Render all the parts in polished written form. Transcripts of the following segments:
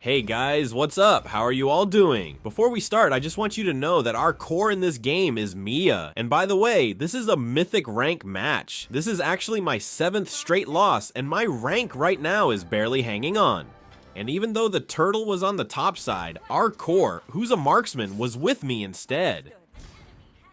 Hey guys, what's up? How are you all doing? Before we start, I just want you to know that our core in this game is Mia. And by the way, this is a Mythic Rank match. This is actually my 7th straight loss, and my rank right now is barely hanging on. And even though the turtle was on the top side, our core, who's a marksman, was with me instead.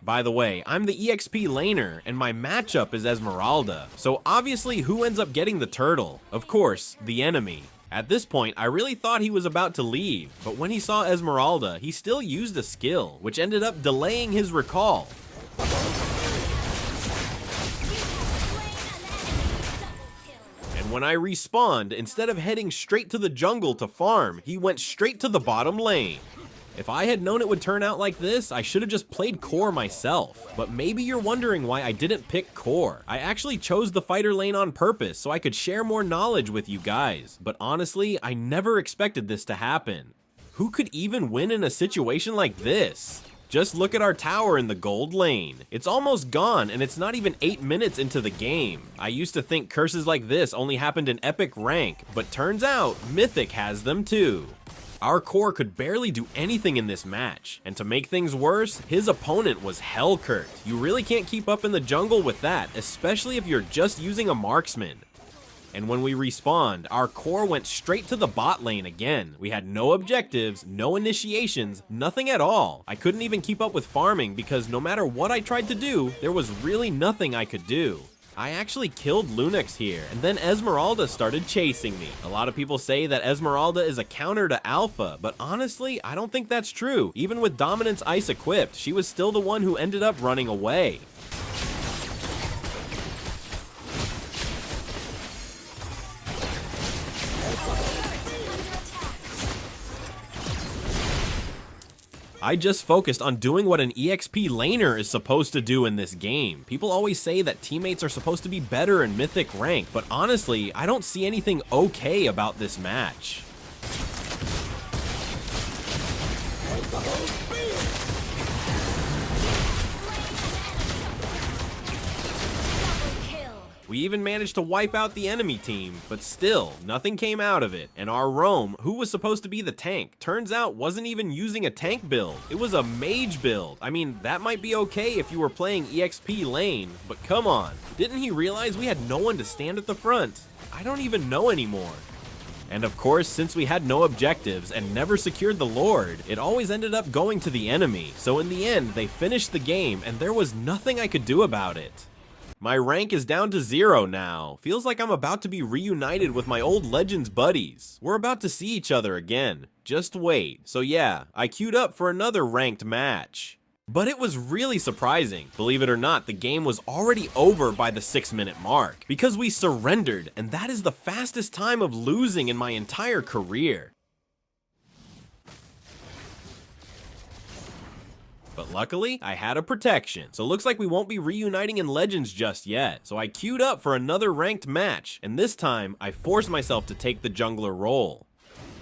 By the way, I'm the EXP laner, and my matchup is Esmeralda. So obviously, who ends up getting the turtle? Of course, the enemy. At this point, I really thought he was about to leave, but when he saw Esmeralda, he still used a skill, which ended up delaying his recall. And when I respawned, instead of heading straight to the jungle to farm, he went straight to the bottom lane. If I had known it would turn out like this, I should have just played core myself. But maybe you're wondering why I didn't pick core. I actually chose the fighter lane on purpose so I could share more knowledge with you guys. But honestly, I never expected this to happen. Who could even win in a situation like this? Just look at our tower in the gold lane. It's almost gone, and it's not even 8 minutes into the game. I used to think curses like this only happened in epic rank, but turns out Mythic has them too. Our core could barely do anything in this match, and to make things worse, his opponent was Hellcurt. You really can't keep up in the jungle with that, especially if you're just using a marksman. And when we respawned, our core went straight to the bot lane again. We had no objectives, no initiations, nothing at all. I couldn't even keep up with farming because no matter what I tried to do, there was really nothing I could do. I actually killed Lunex here, and then Esmeralda started chasing me. A lot of people say that Esmeralda is a counter to Alpha, but honestly, I don't think that's true. Even with Dominance Ice equipped, she was still the one who ended up running away. I just focused on doing what an EXP laner is supposed to do in this game. People always say that teammates are supposed to be better in Mythic Rank, but honestly, I don't see anything okay about this match. We even managed to wipe out the enemy team, but still, nothing came out of it. And our roam, who was supposed to be the tank, turns out wasn't even using a tank build. It was a mage build. I mean, that might be okay if you were playing EXP lane, but come on. Didn't he realize we had no one to stand at the front? I don't even know anymore. And of course, since we had no objectives and never secured the Lord, it always ended up going to the enemy. So in the end, they finished the game and there was nothing I could do about it. My rank is down to 0 now. Feels like I'm about to be reunited with my old Legends buddies. We're about to see each other again. Just wait. So yeah, I queued up for another ranked match. But it was really surprising. Believe it or not, the game was already over by the 6-minute mark because we surrendered, and that is the fastest time of losing in my entire career. But luckily, I had a protection, so looks like we won't be reuniting in Legends just yet. So I queued up for another ranked match, and this time, I forced myself to take the jungler role.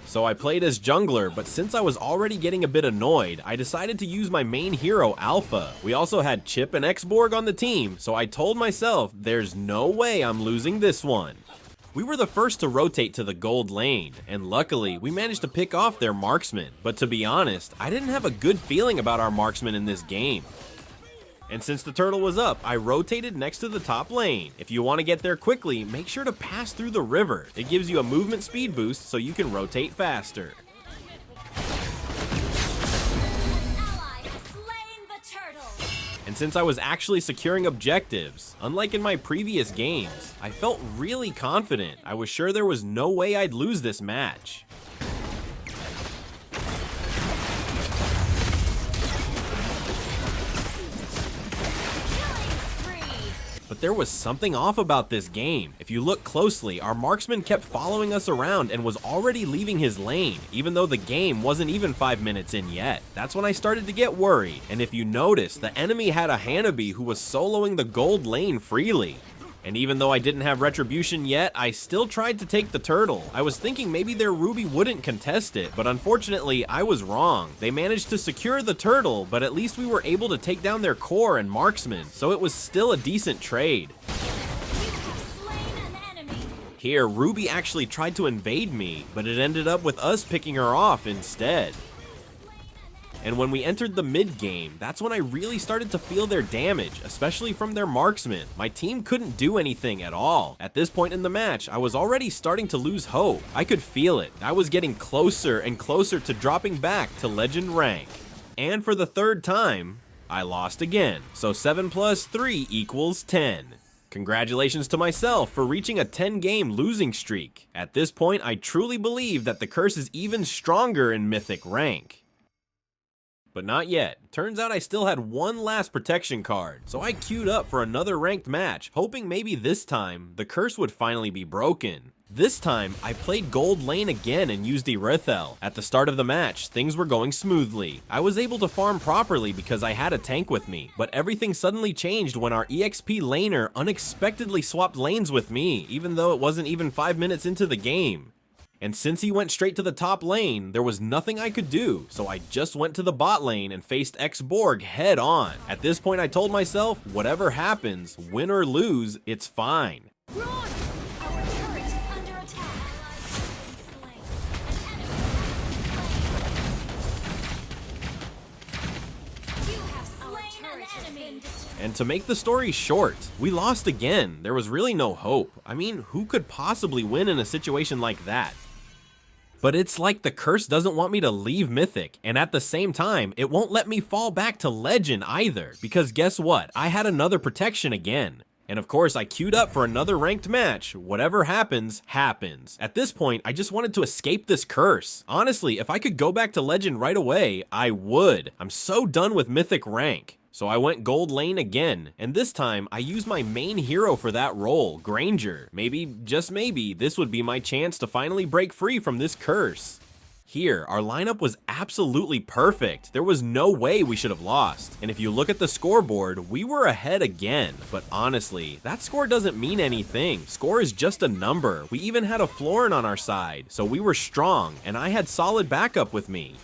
So I played as jungler, but since I was already getting a bit annoyed, I decided to use my main hero, Alpha. We also had Chip and Xborg on the team, so I told myself, there's no way I'm losing this one. We were the first to rotate to the gold lane, and luckily, we managed to pick off their marksman. But to be honest, I didn't have a good feeling about our marksman in this game. And since the turtle was up, I rotated next to the top lane. If you want to get there quickly, make sure to pass through the river. It gives you a movement speed boost so you can rotate faster. And since I was actually securing objectives, unlike in my previous games, I felt really confident. I was sure there was no way I'd lose this match. But there was something off about this game. If you look closely, our marksman kept following us around and was already leaving his lane, even though the game wasn't even 5 minutes in yet. That's when I started to get worried, and if you notice, the enemy had a Hanabi who was soloing the gold lane freely. And even though I didn't have retribution yet, I still tried to take the turtle. I was thinking maybe their Ruby wouldn't contest it, but unfortunately, I was wrong. They managed to secure the turtle, but at least we were able to take down their core and marksman, so it was still a decent trade. Here, Ruby actually tried to invade me, but it ended up with us picking her off instead. And when we entered the mid game, that's when I really started to feel their damage, especially from their marksman. My team couldn't do anything at all. At this point in the match, I was already starting to lose hope. I could feel it. I was getting closer and closer to dropping back to legend rank. And for the third time, I lost again. So 7 plus 3 equals 10. Congratulations to myself for reaching a 10-game losing streak. At this point, I truly believe that the curse is even stronger in Mythic Rank. But not yet. Turns out I still had one last protection card, so I queued up for another ranked match, hoping maybe this time, the curse would finally be broken. This time, I played gold lane again and used Erithel. At the start of the match, things were going smoothly. I was able to farm properly because I had a tank with me, but everything suddenly changed when our EXP laner unexpectedly swapped lanes with me, even though it wasn't even 5 minutes into the game. And since he went straight to the top lane, there was nothing I could do, so I just went to the bot lane and faced X-Borg head on. At this point I told myself, whatever happens, win or lose, it's fine. Run! Our turret is under attack. You have slain an enemy. And to make the story short, we lost again. There was really no hope. I mean, who could possibly win in a situation like that? But it's like the curse doesn't want me to leave Mythic, and at the same time, it won't let me fall back to Legend either, because guess what? I had another protection again. And of course, I queued up for another ranked match. Whatever happens, happens. At this point, I just wanted to escape this curse. Honestly, if I could go back to Legend right away, I would. I'm so done with Mythic Rank. So I went gold lane again, and this time I used my main hero for that role, Granger. Maybe, just maybe, this would be my chance to finally break free from this curse. Here, our lineup was absolutely perfect. There was no way we should have lost. And if you look at the scoreboard, we were ahead again. But honestly, that score doesn't mean anything. Score is just a number. We even had a Florin on our side, so we were strong, and I had solid backup with me.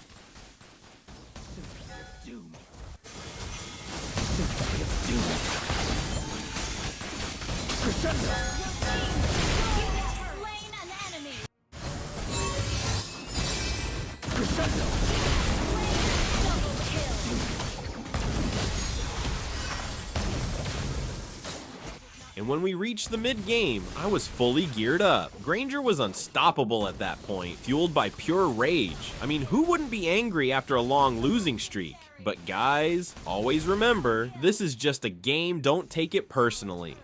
And when we reached the mid-game, I was fully geared up. Granger was unstoppable at that point, fueled by pure rage. I mean, who wouldn't be angry after a long losing streak? But guys, always remember, this is just a game, don't take it personally.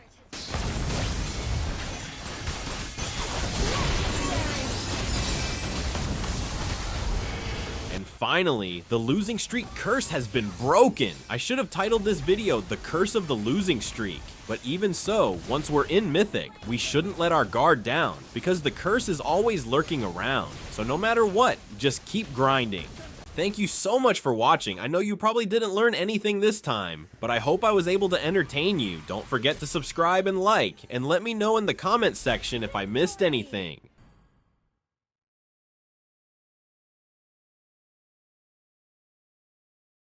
Finally, the losing streak curse has been broken. I should have titled this video, The Curse of the Losing Streak. But even so, once we're in Mythic, we shouldn't let our guard down, because the curse is always lurking around. So no matter what, just keep grinding. Thank you so much for watching. I know you probably didn't learn anything this time, but I hope I was able to entertain you. Don't forget to subscribe and like, and let me know in the comments section if I missed anything.